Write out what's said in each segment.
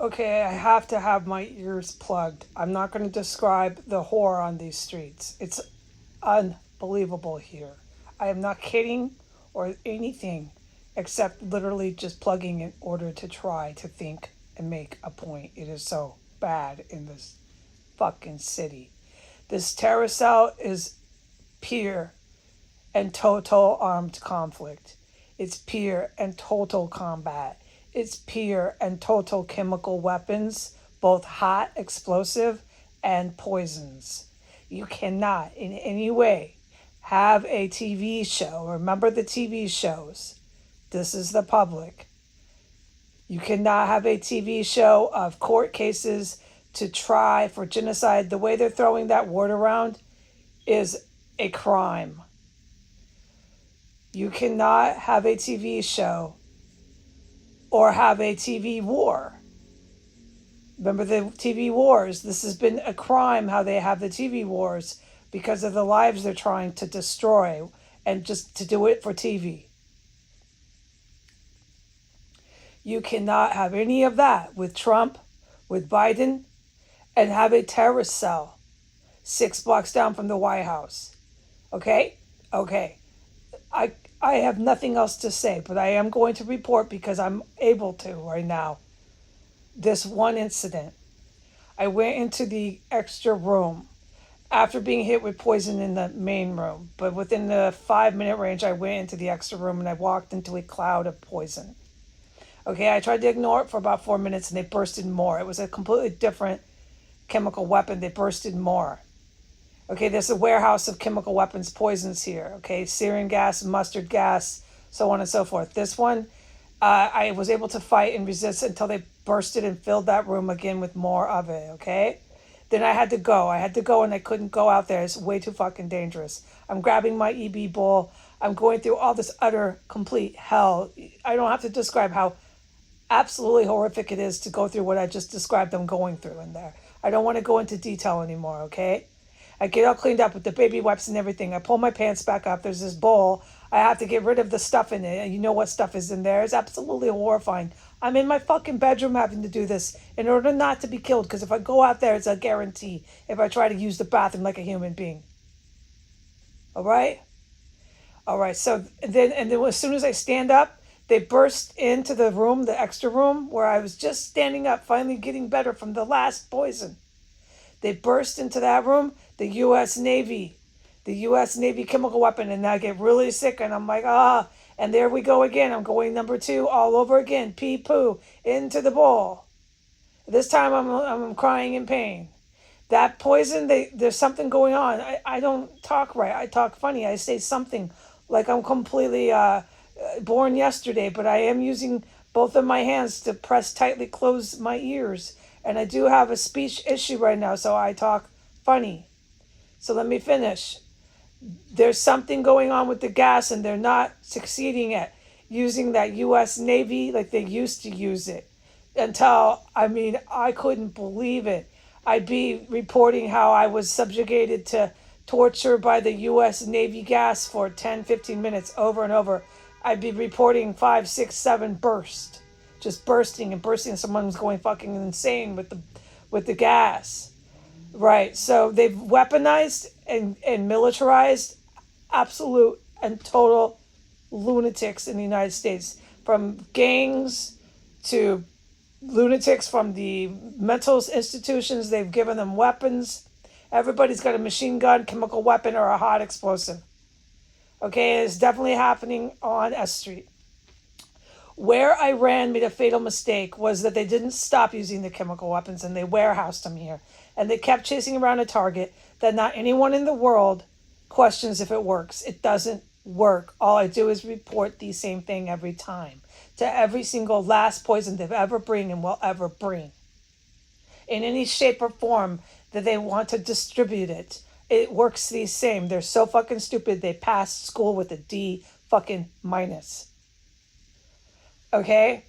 Okay, I have to have my ears plugged. I'm not going to describe the horror on these streets. It's unbelievable here. I am not kidding or anything except literally just plugging in order to try to think and make a point. It is so bad in this fucking city. This terror cell is pure and total armed conflict. It's pure and total combat. It's pure and total chemical weapons, both hot, explosive, and poisons. You cannot, in any way, have a TV show. Remember the TV shows. This is the public. You cannot have a TV show of court cases to try for genocide. The way they're throwing that word around is a crime. You cannot have a TV show or have a TV war. Remember the TV wars? This has been a crime how they have the TV wars because of the lives they're trying to destroy and just to do it for TV. You cannot have any of that with Trump, with Biden, and have a terrorist cell 6 blocks down from the White House. Okay? Okay. I have nothing else to say, but I am going to report because I'm able to right now. This one incident. I went into the extra room after being hit with poison in the main room, but within the 5 minute range, I went into the extra room and I walked into a cloud of poison. Okay, I tried to ignore it for about 4 minutes and they bursted more. It was a completely different chemical weapon. They bursted more. Okay, there's a warehouse of chemical weapons, poisons here. Okay, sarin gas, mustard gas, so on and so forth. This one, I was able to fight and resist until they bursted and filled that room again with more of it. Okay, then I had to go. I had to go and I couldn't go out there. It's way too fucking dangerous. I'm grabbing my EB bowl. I'm going through all this utter, complete hell. I don't have to describe how absolutely horrific it is to go through what I just described them going through in there. I don't want to go into detail anymore, okay? I get all cleaned up with the baby wipes and everything. I pull my pants back up. There's this bowl. I have to get rid of the stuff in it. And you know what stuff is in there. It's absolutely horrifying. I'm in my fucking bedroom having to do this in order not to be killed. Because if I go out there, it's a guarantee if I try to use the bathroom like a human being. All right? All right. So then as soon as I stand up, they burst into the room, the extra room, where I was just standing up, finally getting better from the last poison. They burst into that room, the U.S. Navy chemical weapon, and I get really sick, and I'm like, and there we go again. I'm going number 2 all over again, pee poo, into the bowl. This time I'm crying in pain. That poison, there's something going on. I don't talk right. I talk funny. I say something like I'm completely born yesterday, but I am using both of my hands to press tightly close my ears. And I do have a speech issue right now, so I talk funny. So let me finish. There's something going on with the gas, and they're not succeeding at using that U.S. Navy like they used to use it. Until, I couldn't believe it. I'd be reporting how I was subjugated to torture by the U.S. Navy gas for 10, 15 minutes over and over. I'd be reporting 5, 6, 7 bursts. Just bursting and bursting. Someone was going fucking insane with the gas. Right. So they've weaponized and militarized absolute and total lunatics in the United States. From gangs to lunatics from the mental institutions. They've given them weapons. Everybody's got a machine gun, chemical weapon, or a hot explosive. Okay, it's definitely happening on S Street. Where Iran made a fatal mistake was that they didn't stop using the chemical weapons and they warehoused them here. And they kept chasing around a target that not anyone in the world questions if it works. It doesn't work. All I do is report the same thing every time to every single last poison they've ever bring and will ever bring. In any shape or form that they want to distribute it, it works the same. They're so fucking stupid they passed school with a D fucking minus. Okay?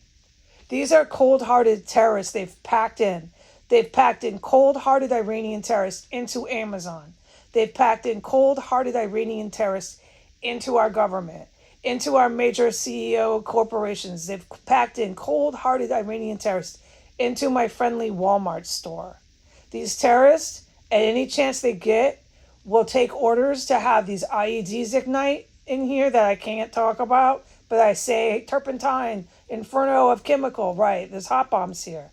These are cold-hearted terrorists they've packed in. They've packed in cold-hearted Iranian terrorists into Amazon. They've packed in cold-hearted Iranian terrorists into our government, into our major CEO corporations. They've packed in cold-hearted Iranian terrorists into my friendly Walmart store. These terrorists, at any chance they get, will take orders to have these IEDs ignite in here that I can't talk about, but I say turpentine, inferno of chemical, right? There's hot bombs here.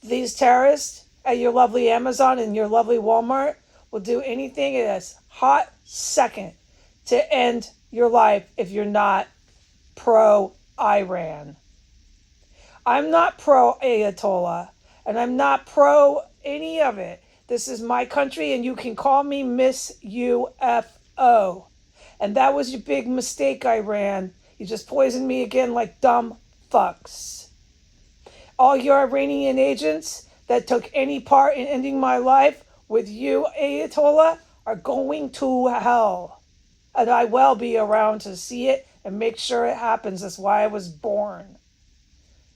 These terrorists at your lovely Amazon and your lovely Walmart will do anything in a hot second to end your life if you're not pro Iran. I'm not pro Ayatollah, and I'm not pro any of it. This is my country, and you can call me Miss UFO. And that was your big mistake, Iran. You just poisoned me again like dumb fucks. All your Iranian agents that took any part in ending my life with you, Ayatollah, are going to hell. And I will be around to see it and make sure it happens. That's why I was born.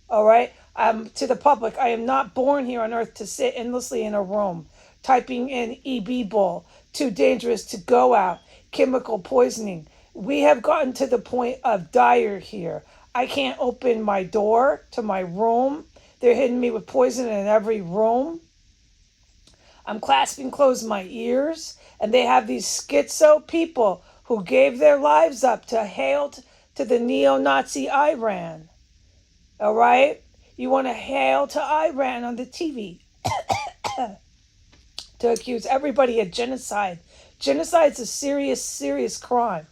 All right? To the public, I am not born here on earth to sit endlessly in a room typing in EB bull, too dangerous to go out, chemical poisoning. We have gotten to the point of dire here. I can't open my door to my room. They're hitting me with poison in every room. I'm clasping closed my ears, and they have these schizo people who gave their lives up to hail to the neo-Nazi Iran. All right? You want to hail to Iran on the TV to accuse everybody of genocide. Genocide's a serious, serious crime.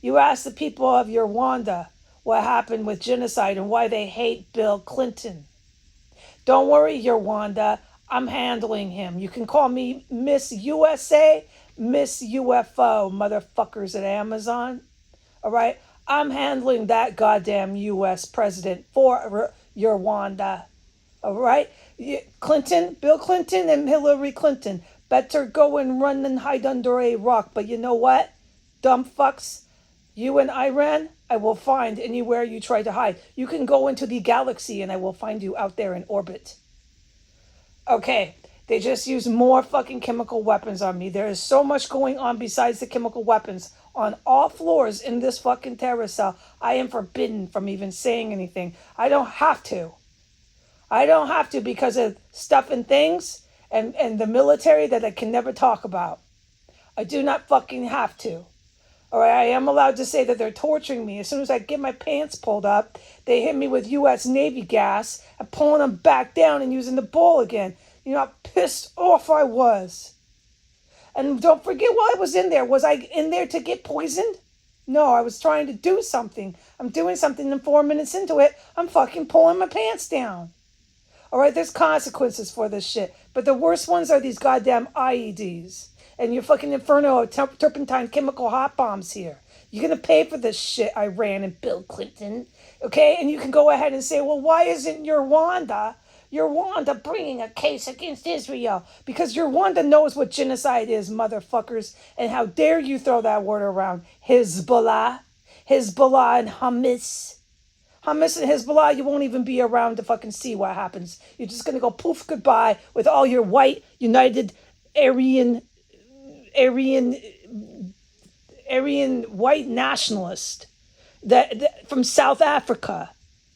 You ask the people of your Rwanda what happened with genocide and why they hate Bill Clinton. Don't worry, your Rwanda. I'm handling him. You can call me Miss USA, Miss UFO, motherfuckers at Amazon. All right? I'm handling that goddamn US president for your Rwanda. All right? Bill Clinton and Hillary Clinton better go and run and hide under a rock. But you know what? Dumb fucks. You and Iran, I will find anywhere you try to hide. You can go into the galaxy and I will find you out there in orbit. Okay, they just use more fucking chemical weapons on me. There is so much going on besides the chemical weapons on all floors in this fucking terror cell. I am forbidden from even saying anything. I don't have to. I don't have to because of stuff and things and the military that I can never talk about. I do not fucking have to. All right, I am allowed to say that they're torturing me. As soon as I get my pants pulled up, they hit me with U.S. Navy gas and pulling them back down and using the bull again. You know how pissed off I was. And don't forget while I was in there. Was I in there to get poisoned? No, I was trying to do something. I'm doing something and 4 minutes into it, I'm fucking pulling my pants down. All right, there's consequences for this shit. But the worst ones are these goddamn IEDs. And your fucking inferno of turpentine chemical hot bombs here. You're going to pay for this shit, Iran and Bill Clinton. Okay? And you can go ahead and say, well, why isn't your Rwanda bringing a case against Israel? Because your Rwanda knows what genocide is, motherfuckers. And how dare you throw that word around. Hezbollah and Hamas. Hamas and Hezbollah, you won't even be around to fucking see what happens. You're just going to go poof goodbye with all your white, united, Aryan white nationalist that from South Africa.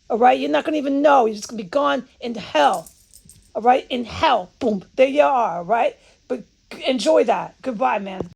All right, you're not gonna even know. You're just gonna be gone in hell. All right, in hell. Boom. There you are. All right, but enjoy that. Goodbye, man.